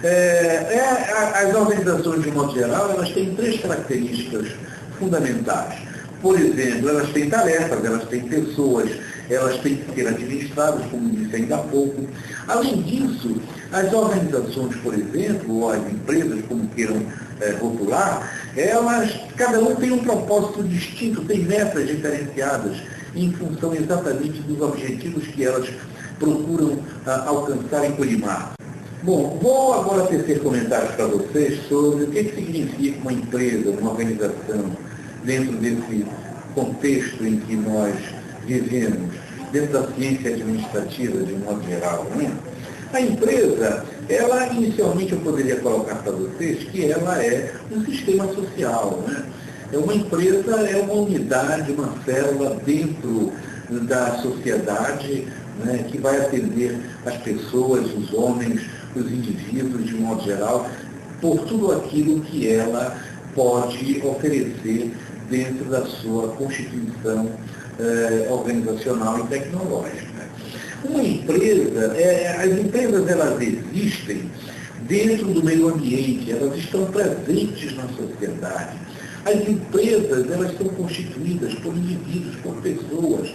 As organizações, de modo geral, elas têm três características fundamentais. Por exemplo, elas têm tarefas, elas têm pessoas, elas têm que ser administradas, como disse ainda há pouco. Além disso, as organizações, por exemplo, ou as empresas, como queiram rotular, cada um tem um propósito distinto, tem metas diferenciadas, em função exatamente dos objetivos que elas procuram alcançar e colimar. Bom, vou agora tecer comentários para vocês sobre o que significa uma empresa, uma organização, dentro desse contexto em que nós vivemos, dentro da ciência administrativa de um modo geral. Não é? A empresa, ela inicialmente eu poderia colocar para vocês que ela é um sistema social. Né? Uma empresa é uma unidade, uma célula dentro da sociedade, né, que vai atender as pessoas, os homens, os indivíduos de um modo geral, por tudo aquilo que ela pode oferecer dentro da sua constituição organizacional e tecnológica. Uma empresa, as empresas elas existem dentro do meio ambiente, elas estão presentes na sociedade. As empresas, elas são constituídas por indivíduos, por pessoas.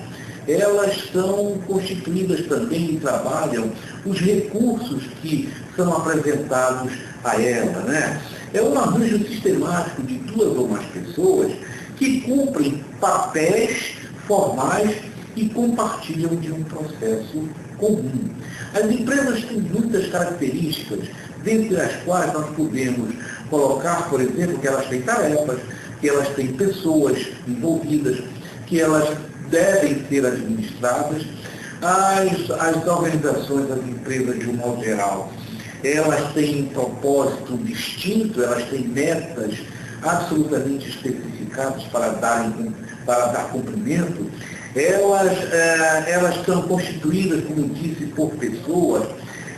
Elas são constituídas também e trabalham os recursos que são apresentados a ela. Né? É um arranjo sistemático de duas ou mais pessoas que cumprem papéis formais e compartilham de um processo comum. As empresas têm muitas características, dentre as quais nós podemos colocar, por exemplo, que elas têm tarefas, que elas têm pessoas envolvidas, que elas devem ser administradas. As organizações, as empresas de um modo geral, elas têm um propósito distinto, elas têm metas absolutamente especificadas para dar cumprimento. Elas são constituídas, como disse, por pessoas,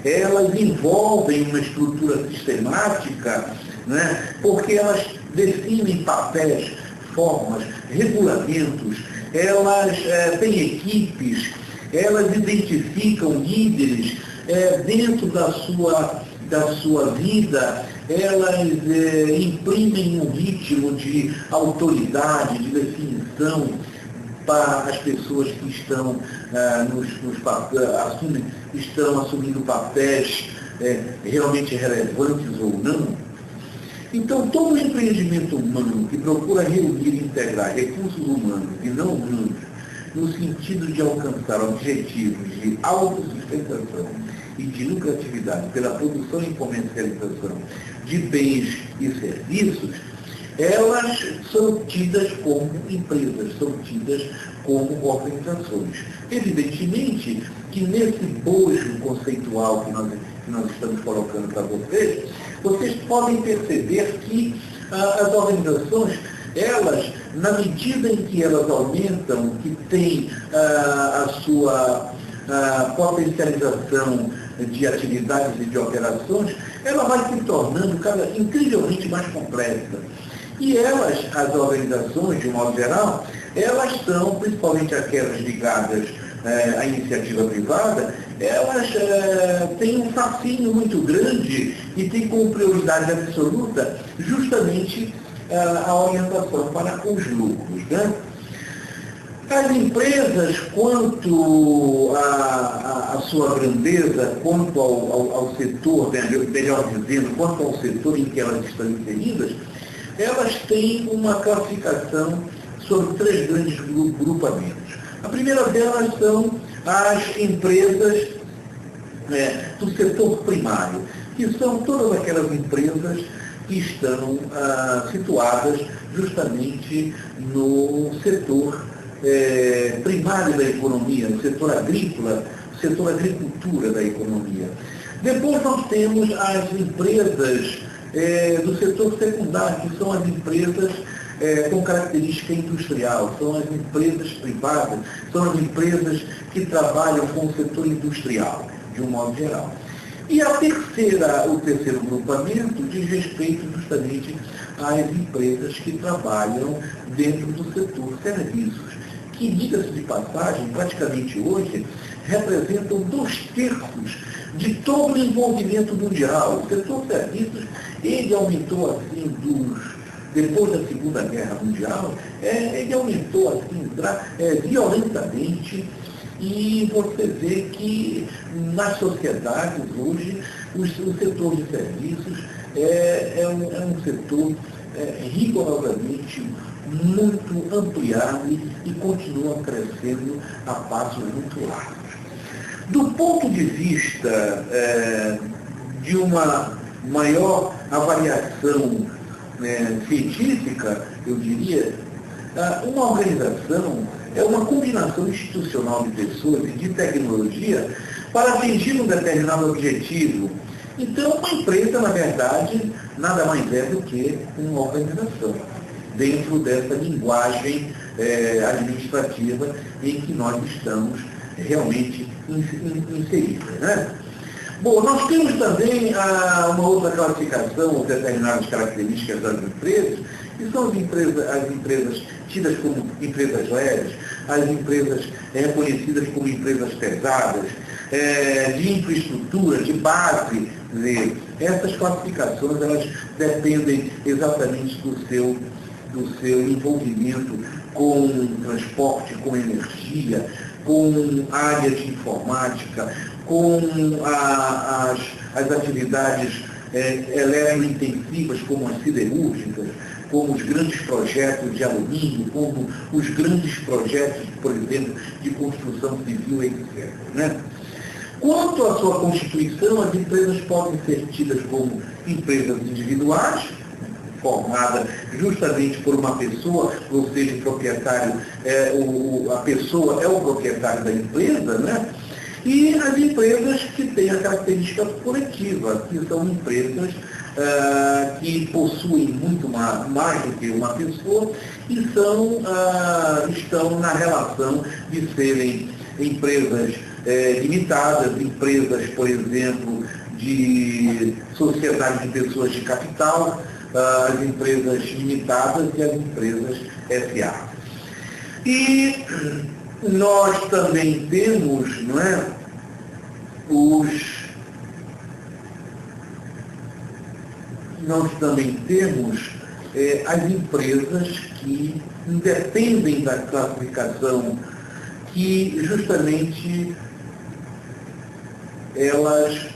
elas envolvem uma estrutura sistemática, né, porque elas definem papéis, formas, regulamentos, elas têm equipes, elas identificam líderes dentro da sua vida, elas imprimem um ritmo de autoridade, de definição para as pessoas que estão estão assumindo papéis realmente relevantes ou não. Então, todo empreendimento humano que procura reunir e integrar recursos humanos e não humanos no sentido de alcançar objetivos de autossustentação e de lucratividade pela produção e comercialização de bens e serviços, elas são tidas como empresas, são tidas como organizações. Evidentemente que nesse bojo conceitual que nós estamos colocando para vocês podem perceber que as organizações, elas, na medida em que elas aumentam, que têm a sua potencialização de atividades e de operações, ela vai se tornando incrivelmente mais complexa. E as organizações, de um modo geral, elas são, principalmente aquelas ligadas à iniciativa privada, elas têm um fascínio muito grande e têm como prioridade absoluta justamente a orientação para os lucros. Né? As empresas, quanto à sua grandeza, quanto ao setor, melhor dizendo, quanto ao setor em que elas estão inseridas, elas têm uma classificação sobre três grandes grupamentos. A primeira delas são as empresas do setor primário, que são todas aquelas empresas que estão situadas justamente no setor primário da economia, no setor agrícola, setor agricultura da economia. Depois nós temos as empresas do setor secundário, que são as empresas com característica industrial, são as empresas privadas, são as empresas que trabalham com o setor industrial, de um modo geral. E o terceiro grupamento diz respeito justamente às empresas que trabalham dentro do setor serviços, que, diga-se de passagem, praticamente hoje, representam 2/3 de todo o envolvimento mundial. O setor serviços, ele aumentou assim depois da Segunda Guerra Mundial, ele aumentou assim violentamente, e você vê que nas sociedades hoje o setor de serviços é um setor rigorosamente muito ampliado e continua crescendo a passos muito largos. Do ponto de vista de uma maior avaliação científica, eu diria, uma organização é uma combinação institucional de pessoas e de tecnologia para atingir um determinado objetivo. Então, uma empresa, na verdade, nada mais é do que uma organização, dentro dessa linguagem administrativa em que nós estamos realmente inseridos, né? Bom, nós temos também uma outra classificação, ou determinadas características das empresas, que são as empresas tidas como empresas leves, as empresas reconhecidas como empresas pesadas, de infraestrutura, de base. Essas classificações, elas dependem exatamente do seu envolvimento com transporte, com energia, com área de informática, com as atividades eletrointensivas, como as siderúrgicas, como os grandes projetos de alumínio, como os grandes projetos, por exemplo, de construção civil, etc. Né? Quanto à sua constituição, as empresas podem ser tidas como empresas individuais, formada justamente por uma pessoa, ou seja, o proprietário, a pessoa é o proprietário da empresa, né? E as empresas que têm a característica coletiva, que são empresas que possuem muito mais do que uma pessoa e estão na relação de serem empresas limitadas, empresas, por exemplo, de sociedade de pessoas de capital, as empresas limitadas e as empresas SA. E nós também temos, não é, nós também temos as empresas que independem da classificação, que justamente elas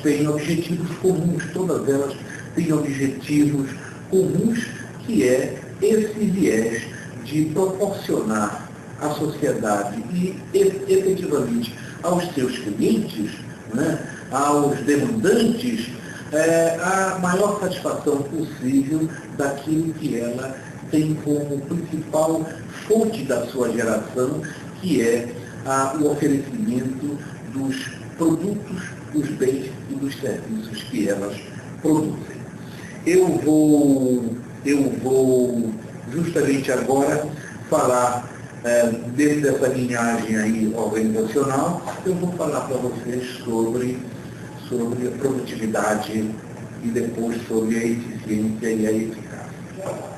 têm objetivos comuns, todas elas têm objetivos comuns, que é esse viés de proporcionar à sociedade e efetivamente aos seus clientes, né, aos demandantes, a maior satisfação possível daquilo que ela tem como principal fonte da sua geração, que é o oferecimento dos produtos, dos bens e dos serviços que elas produzem. Eu vou justamente agora falar dessa linhagem aí organizacional. Eu vou falar para vocês sobre a produtividade e depois sobre a eficiência e a eficácia.